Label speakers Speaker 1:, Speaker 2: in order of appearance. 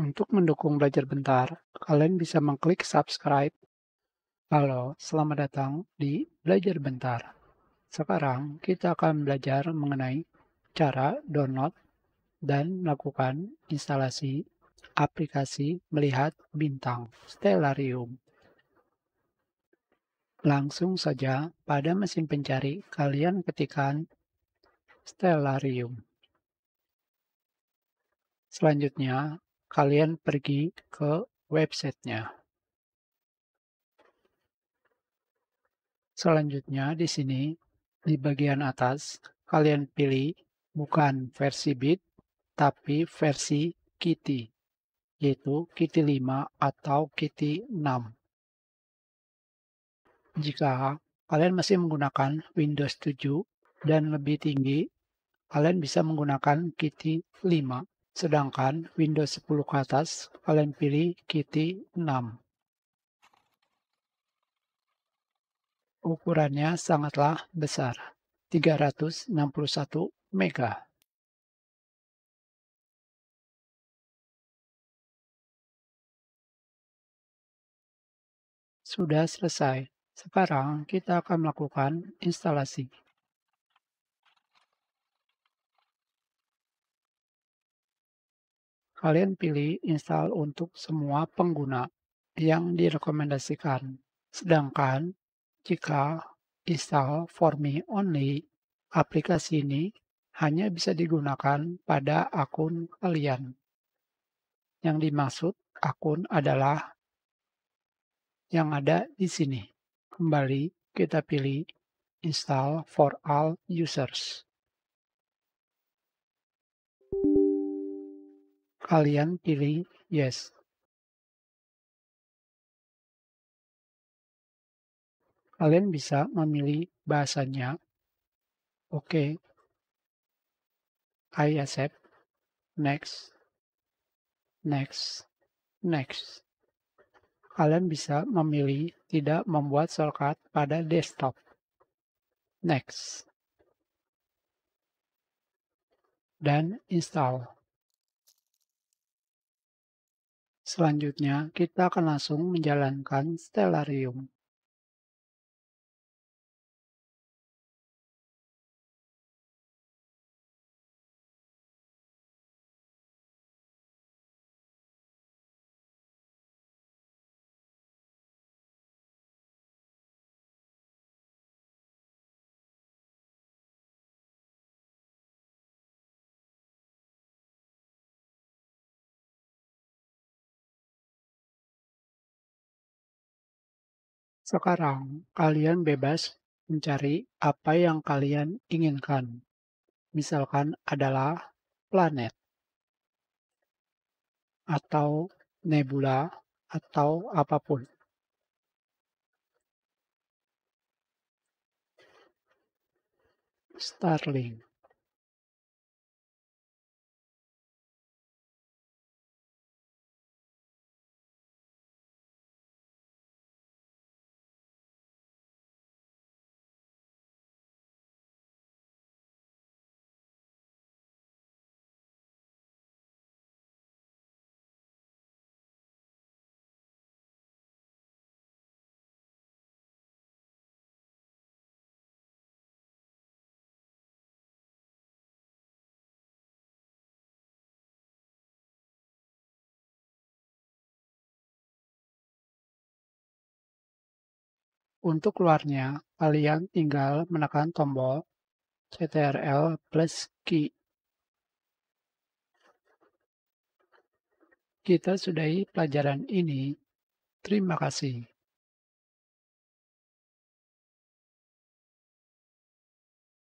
Speaker 1: Untuk mendukung Belajar Bentar, kalian bisa mengklik subscribe. Halo, selamat datang di Belajar Bentar. Sekarang kita akan belajar mengenai cara download dan melakukan instalasi aplikasi melihat bintang Stellarium. Langsung saja pada mesin pencari kalian ketikkan Stellarium. Selanjutnya, kalian pergi ke websitenya. Selanjutnya di sini, di bagian atas, kalian pilih bukan versi bit, tapi versi Kitty, yaitu Kitty 5 atau Kitty 6. Jika kalian masih menggunakan Windows 7 dan lebih tinggi, kalian bisa menggunakan Kitty 5. Sedangkan Windows 10 ke atas, kalian pilih Kitty 6. Ukurannya sangatlah besar, 361 mega. Sudah selesai. Sekarang kita akan melakukan instalasi. Kalian pilih install untuk semua pengguna yang direkomendasikan. Sedangkan jika install for me only, aplikasi ini hanya bisa digunakan pada akun kalian. Yang dimaksud akun adalah yang ada di sini. Kembali kita pilih install for all users. Kalian pilih yes. Kalian bisa memilih bahasanya. Oke. I accept. Next. Next. Next. Kalian bisa memilih tidak membuat shortcut pada desktop. Next. Dan install. Selanjutnya, kita akan langsung menjalankan Stellarium. Sekarang, kalian bebas mencari apa yang kalian inginkan. Misalkan adalah planet, atau nebula, atau apapun. Starlink. Untuk keluarnya, kalian tinggal menekan tombol CTRL plus key. Kita sudahi pelajaran ini. Terima kasih.